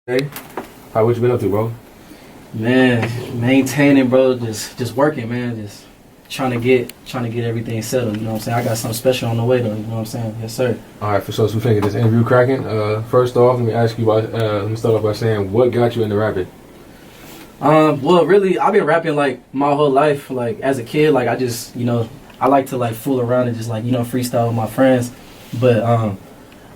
Hey, what you been up to, bro? Man, maintaining, bro. Just working, man. Just trying to get everything settled. You know what I'm saying? I got something special on the way, though. You know what I'm saying? Yes, sir. All right, for sure. So we finna get this interview cracking. First off, let me ask you about. Let me start off by saying, what got you into rapping? Well, really, I've been rapping like my whole life. Like as a kid, like I just, I like to like fool around and just like freestyle with my friends. But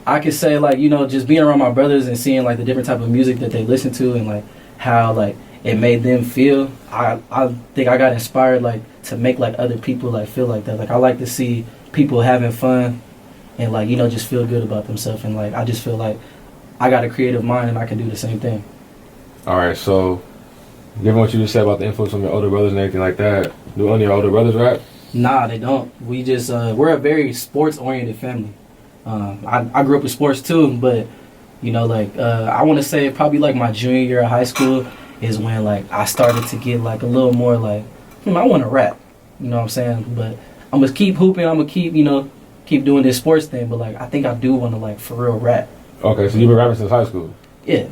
I could say like just being around my brothers and seeing like the different type of music that they listen to and like how like it made them feel. I think I got inspired like to make like other people like feel like that. Like I like to see people having fun and like just feel good about themselves, and like I just feel like I got a creative mind and I can do the same thing. All right, so given what you just said about the influence from your older brothers and everything like that, do any of your older brothers rap? Nah, they don't. We just we're a very sports oriented family. I grew up with sports too, but I want to say probably like my junior year of high school is when like I started to get like a little more like I want to rap. You know what I'm saying? But I'm gonna keep hooping. I'm gonna keep doing this sports thing. But like I think I do want to like for real rap. Okay, so you've been rapping since high school? Yeah.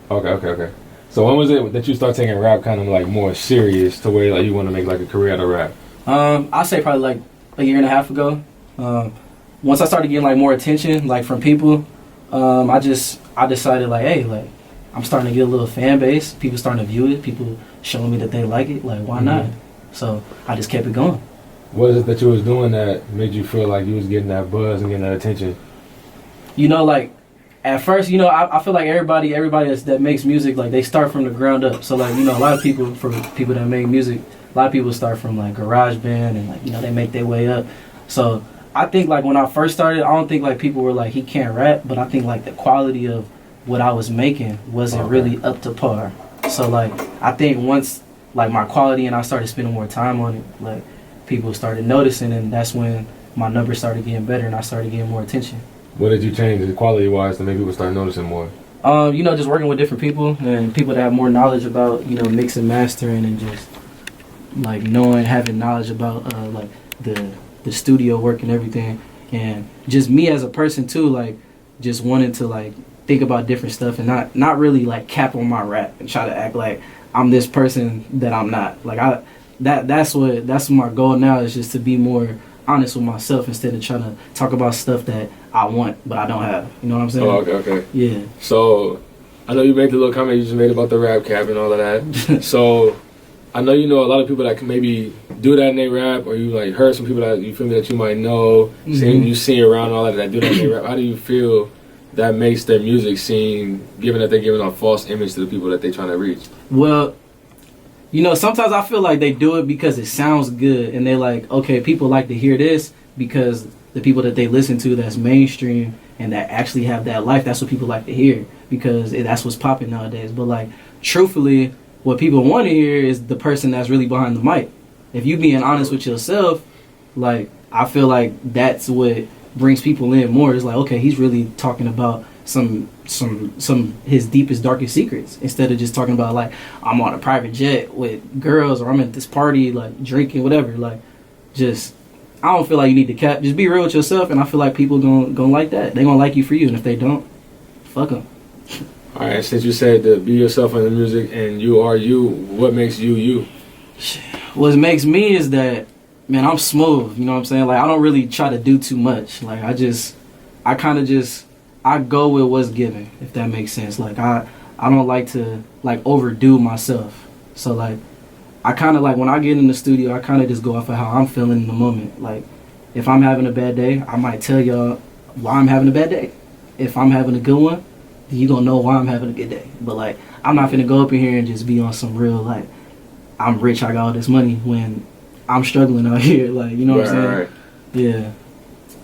Okay. So when was it that you start taking rap kind of like more serious to where like you want to make like a career out of rap? I'd say probably like a year and a half ago. Once I started getting like more attention like from people, I decided like, hey, like I'm starting to get a little fan base. People starting to view it. People showing me that they like it. Like why not? So I just kept it going. What is it that you was doing that made you feel like you was getting that buzz and getting that attention? Like at first, I feel like everybody that makes music, like they start from the ground up. So like, a lot of people, for people that make music, a lot of people start from like garage band and like, they make their way up. So I think like when I first started, I don't think like people were like, he can't rap, but I think like the quality of what I was making wasn't really up to par. So like, I think once like my quality and I started spending more time on it, like people started noticing, and that's when my numbers started getting better and I started getting more attention. What did you change quality-wise to make people start noticing more? Just working with different people and people that have more knowledge about, mix and mastering, and just like having knowledge about like the studio work and everything. And just me as a person too, like just wanting to like think about different stuff and not really like cap on my rap and try to act like I'm this person that I'm not. Like that's my goal now, is just to be more honest with myself instead of trying to talk about stuff that I want but I don't have. You know what I'm saying? Oh, okay. Yeah. So I know you made the little comment you just made about the rap cap and all of that. So I know a lot of people that can maybe do that in their rap, or you like heard some people that you feel me that you might know, you see around all that do that in their rap. How do you feel that makes their music seem, given that they're giving a false image to the people that they're trying to reach? Well, sometimes I feel like they do it because it sounds good, and they're like, okay, people like to hear this because the people that they listen to that's mainstream and that actually have that life, that's what people like to hear because that's what's popping nowadays. But like, truthfully, what people want to hear is the person that's really behind the mic. If you being honest with yourself, like I feel like that's what brings people in more. It's like, okay, he's really talking about some his deepest, darkest secrets, instead of just talking about like I'm on a private jet with girls, or I'm at this party like drinking, whatever. Like, just I don't feel like you need to cap. Just be real with yourself, and I feel like people gonna like that. They gonna like you for you, and if they don't, fuck them. All right, since you said to be yourself in the music and you are you, what makes you you? What makes me is that, man, I'm smooth. You know what I'm saying? Like I don't really try to do too much. Like I go with what's given, if that makes sense. Like I don't like to like overdo myself. So like I kind of like when I get in the studio, I kind of just go off of how I'm feeling in the moment. Like if I'm having a bad day, I might tell y'all why I'm having a bad day. If I'm having a good one, you gonna know why I'm having a good day. But like I'm not finna go up in here and just be on some real like I'm rich, I got all this money, when I'm struggling out here. Like, you know what I'm saying? Right. Yeah.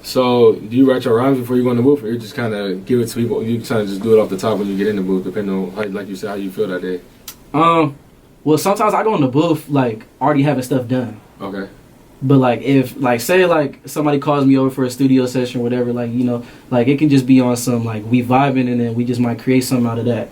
So do you write your rhymes before you go in the booth, or you just kind of give it to people? You kind of just do it off the top when you get in the booth, depending on how, like you said, how you feel that day. Well, sometimes I go in the booth like already having stuff done. Okay. But like if like say like somebody calls me over for a studio session or whatever, like like it can just be on some like we vibing, and then we just might create something out of that.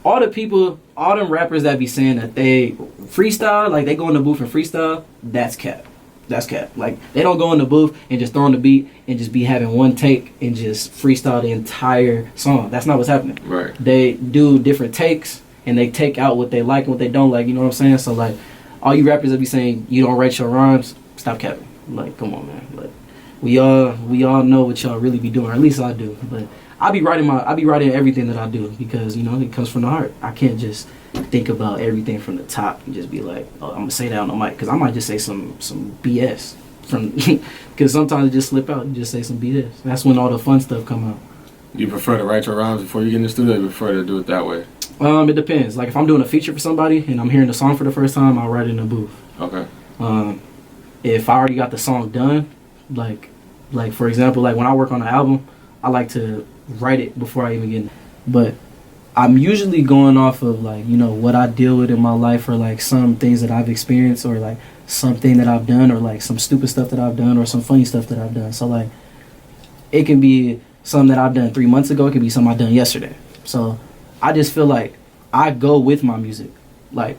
All them rappers that be saying that they freestyle, like they go in the booth and freestyle, that's cap. That's cap. Like, they don't go in the booth and just throw on the beat and just be having one take and just freestyle the entire song. That's not what's happening. Right. They do different takes and they take out what they like and what they don't like. You know what I'm saying? So like, all you rappers that be saying you don't write your rhymes, stop capping. Like, come on, man. Like, we all know what y'all really be doing, or at least I do. But I be writing everything that I do because, you know, it comes from the heart. I can't just think about everything from the top and just be like, oh, I'm gonna say that on the mic, because I might just say some BS from because sometimes it just slip out and just say some BS. That's when all the fun stuff come out. You prefer to write your rhymes before you get in the studio, or you prefer to do it that way? It depends. Like, if I'm doing a feature for somebody and I'm hearing the song for the first time, I'll write it in the booth. Okay. If I already got the song done, like for example, like when I work on an album, I like to write it before I even get in. But I'm usually going off of, like, you know, what I deal with in my life, or like some things that I've experienced, or like something that I've done, or like some stupid stuff that I've done, or some funny stuff that I've done. So like, it can be something that I've done 3 months ago. It can be something I've done yesterday. So I just feel like I go with my music. Like,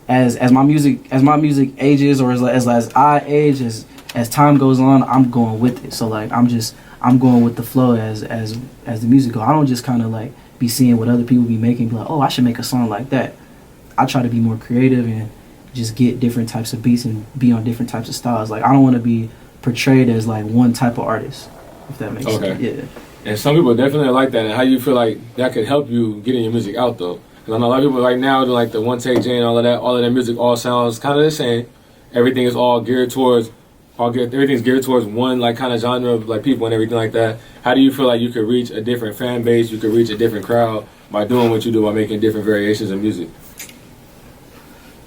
as my music ages, or as I age, as time goes on, I'm going with it. So like, I'm going with the flow as the music goes. I don't just kind of like be seeing what other people be making, be like, oh, I should make a song like that. I try to be more creative and just get different types of beats and be on different types of styles. Like, I don't want to be portrayed as like one type of artist, if that makes sense. Yeah. And some people definitely like that. And how you feel like that could help you getting your music out, though? Because I know a lot of people right now do like the one take Jane, all of their music all sounds kind of the same. Everything is all geared towards everything's geared towards one like kind of genre of like people and everything like that. How do you feel like you could reach a different fan base, you could reach a different crowd by doing what you do, by making different variations of music?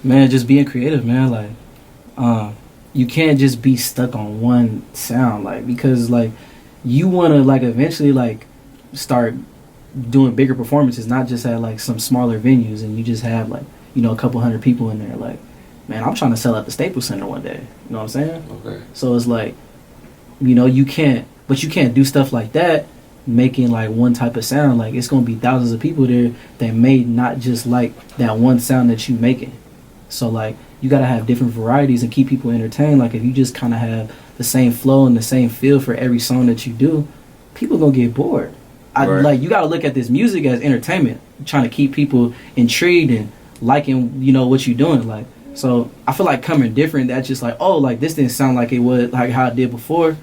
Man, just being creative, man. Like, you can't just be stuck on one sound, like, because like, you want to like eventually like start doing bigger performances, not just at like some smaller venues, and you just have like, you know, a couple hundred people in there. Like, man, I'm trying to sell at the Staples Center one day. You know what I'm saying? Okay. So it's like, you know, you can't do stuff like that, making like one type of sound. Like, it's gonna be thousands of people there that may not just like that one sound that you making. So like, you gotta have different varieties and keep people entertained. Like, if you just kind of have the same flow and the same feel for every song that you do, people gonna get bored. Right. Like, you gotta look at this music as entertainment, trying to keep people intrigued and liking, you know, what you're doing. Like, so I feel like coming different, that's just like, oh, like, this didn't sound like it was like how it did before.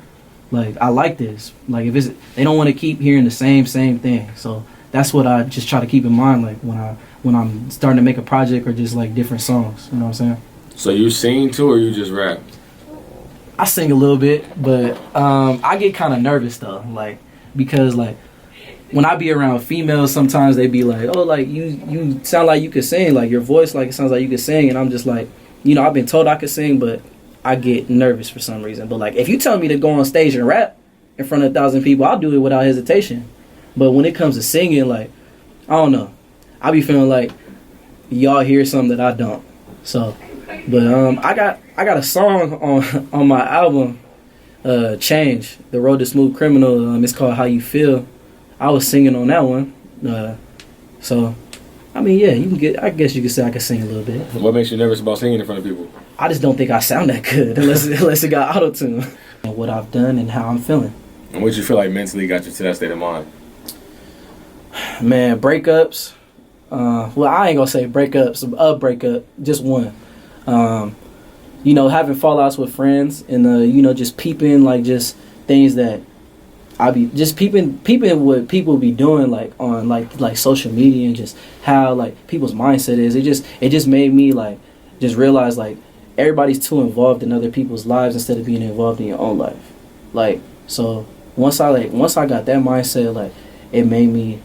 Like, I like this. Like, if they don't want to keep hearing the same thing. So that's what I just try to keep in mind, like, when I'm starting to make a project, or just like different songs. You know what I'm saying? So you sing too, or you just rap? I sing a little bit, but I get kind of nervous though, like, because like, when I be around females, sometimes they be like, oh, like, you sound like you could sing, like, your voice, like, it sounds like you could sing. And I'm just like, you know, I've been told I could sing, but I get nervous for some reason. But like, if you tell me to go on stage and rap in front of 1,000 people, I'll do it without hesitation. But when it comes to singing, like, I don't know, I be feeling like y'all hear something that I don't. So, but I got a song on my album, Change, The Road to Smooth Criminal. It's called How You Feel. I was singing on that one. So, I mean, yeah, I guess you could say I could sing a little bit. What makes you nervous about singing in front of people? I just don't think I sound that good unless it got auto-tune. What I've done and how I'm feeling. And what you feel like mentally got you to that state of mind? Man, breakups. Well, I ain't gonna say breakups. A breakup, just one. You know, having fallouts with friends, and you know, just peeping, like, just things that I be just peeping what people be doing, like, on like social media, and just how like people's mindset is. It just made me like just realize, like, everybody's too involved in other people's lives instead of being involved in your own life. Like, so once I got that mindset, like, it made me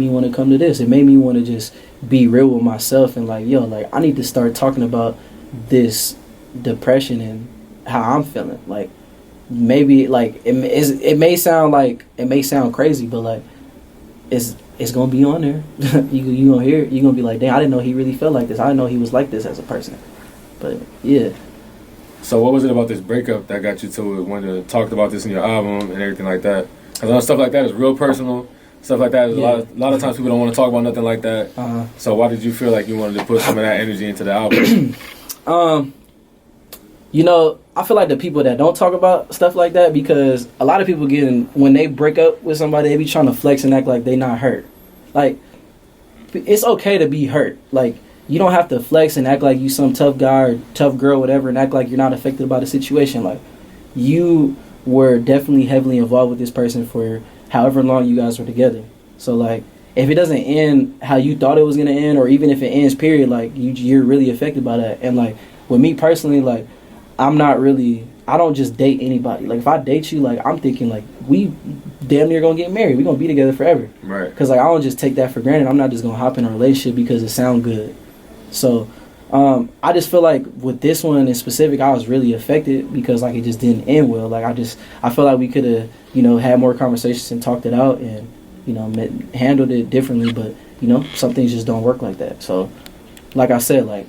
want to come to this. It made me want to just be real with myself and like, yo, like, I need to start talking about this depression and how I'm feeling. Like, maybe like it may sound crazy, but like it's gonna be on there. you gonna hear it. You gonna be like, damn, I didn't know he really felt like this. I didn't know he was like this as a person. But yeah. So what was it about this breakup that got you to want to talk about this in your album and everything like that? Because I know stuff like that is real personal. Stuff like that is a lot of times people don't want to talk about nothing like that. So why did you feel like you wanted to put some of that energy into the album? I feel like the people that don't talk about stuff like that, because a lot of people when they break up with somebody, they be trying to flex and act like they not hurt. Like, it's okay to be hurt. Like, you don't have to flex and act like you some tough guy or tough girl, whatever, and act like you're not affected by the situation. Like, you were definitely heavily involved with this person for however long you guys were together. So, like, if it doesn't end how you thought it was going to end, or even if it ends, period, like, you're really affected by that. And, like, with me personally, like, I don't just date anybody. Like, if I date you, like, I'm thinking, like, we damn near gonna get married. We gonna be together forever. Right. Because, like, I don't just take that for granted. I'm not just gonna hop in a relationship because it sounds good. So, I just feel like with this one in specific, I was really affected because, like, it just didn't end well. Like, I feel like we could have, had more conversations and talked it out and, handled it differently. But, some things just don't work like that. So, like I said, like,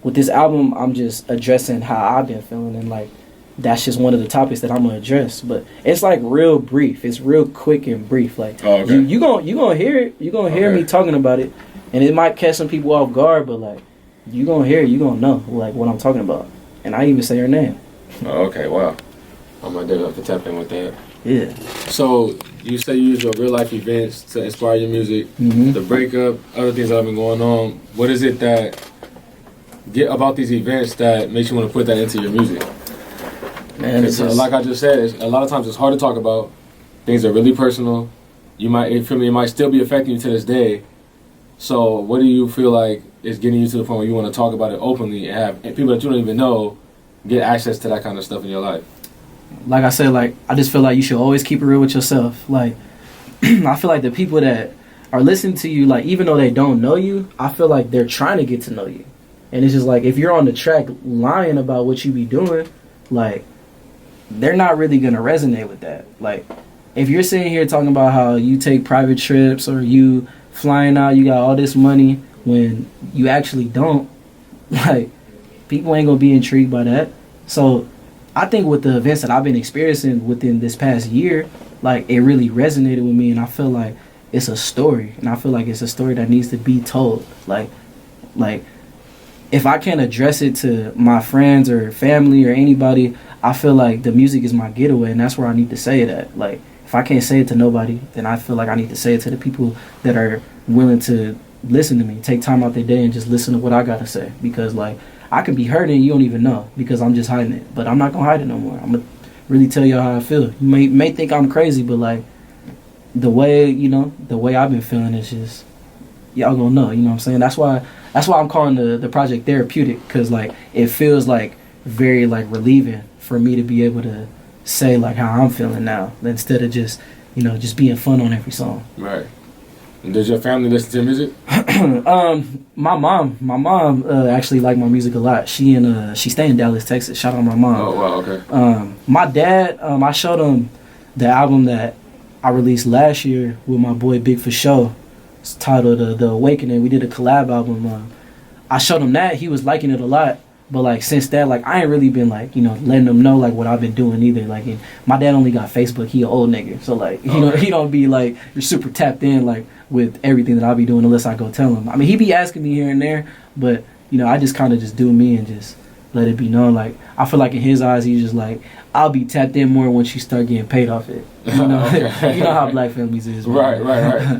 with this album, I'm just addressing how I've been feeling, and, like, that's just one of the topics that I'm gonna address. But it's, like, real brief. It's real quick and brief. Like, you gonna hear it. You gonna hear me talking about it, and it might catch some people off guard. But, like, you gonna hear it. You gonna know, like, what I'm talking about. And I even say her name. Oh, okay, wow. I'm gonna definitely have to tap in with that. Yeah. So you say you use your real life events to inspire your music. Mm-hmm. The breakup, other things that have been going on. What is it that about these events that makes you want to put that into your music? Man, it's just, like I just said, a lot of times it's hard to talk about. Things are really personal. It might still be affecting you to this day. So what do you feel like is getting you to the point where you want to talk about it openly and have people that you don't even know get access to that kind of stuff in your life? Like I said, like, I just feel like you should always keep it real with yourself. Like, I feel like the people that are listening to you, like, even though they don't know you, I feel like they're trying to get to know you. And it's just like, if you're on the track lying about what you be doing, like, they're not really going to resonate with that. Like, if you're sitting here talking about how you take private trips or you flying out, you got all this money, when you actually don't, like, people ain't going to be intrigued by that. So I think with the events that I've been experiencing within this past year, like, it really resonated with me, and I feel like it's a story, and I feel like it's a story that needs to be told. Like, if I can't address it to my friends or family or anybody, I feel like the music is my getaway, and that's where I need to say it at. Like, if I can't say it to nobody, then I feel like I need to say it to the people that are willing to listen to me, take time out their day and just listen to what I gotta say. Because, like, I could be hurting, you don't even know, because I'm just hiding it. But I'm not gonna hide it no more. I'm gonna really tell y'all how I feel. You may think I'm crazy, but, like, the way I've been feeling is just, y'all gonna know. You know what I'm saying? That's why I'm calling the project therapeutic, because, like, it feels like very, like, relieving for me to be able to say, like, how I'm feeling now, instead of just being fun on every song. Right. And does your family listen to your music? My mom actually liked my music a lot. She stay in Dallas, Texas. Shout out my mom. Oh wow, okay. My dad, I showed him the album that I released last year with my boy Big For Show. It's titled The Awakening. We did a collab album. I showed him that. He was liking it a lot. But, like, since that, like, I ain't really been, like, letting them know, like, what I've been doing either. Like, my dad only got Facebook. He an old nigga. So, like, he don't be, like, you're super tapped in, like, with everything that I'll be doing unless I go tell him. I mean, he be asking me here and there, but, I just kind of just do me and just let it be known. Like, I feel like in his eyes, he's just like, I'll be tapped in more once you start getting paid off it. Okay. You know how black families is. Right.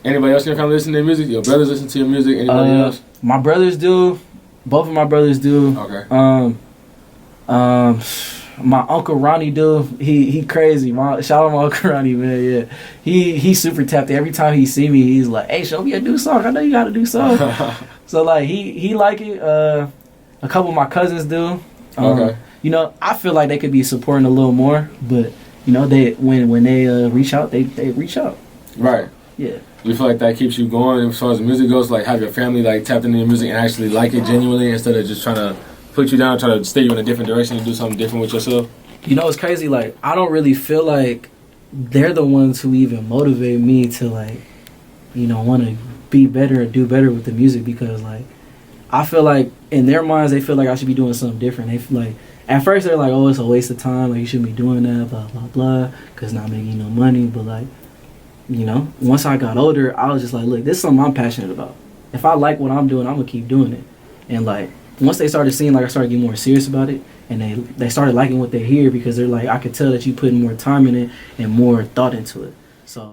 Anybody else in your family listen to your music? Your brothers listen to your music? Anybody else? My brothers do. Both of my brothers do. Okay. My Uncle Ronnie do. He crazy. Shout out my Uncle Ronnie, man. Yeah. He super tapped in. Every time he see me, he's like, hey, show me a new song. I know you got a new song. So, like, he like it. A couple of my cousins do. Okay. I feel like they could be supporting a little more, but they when they reach out, they reach out. Right. Yeah. You feel like that keeps you going as far as the music goes? Like, have your family, like, tapped into your music and actually like it genuinely instead of just trying to put you down, try to steer you in a different direction and do something different with yourself? It's crazy. Like, I don't really feel like they're the ones who even motivate me to, like, want to be better or do better with the music, because, like, I feel like in their minds they feel like I should be doing something different. They feel like, at first they're like, oh, it's a waste of time, like, you shouldn't be doing that, blah blah blah, because not making no money. But, like, once I got older, I was just like, look, this is something I'm passionate about. If I like what I'm doing, I'm gonna keep doing it. And, like, once they started seeing, like, I started getting more serious about it, and they started liking what they hear because they're like, I could tell that you putting more time in it and more thought into it. So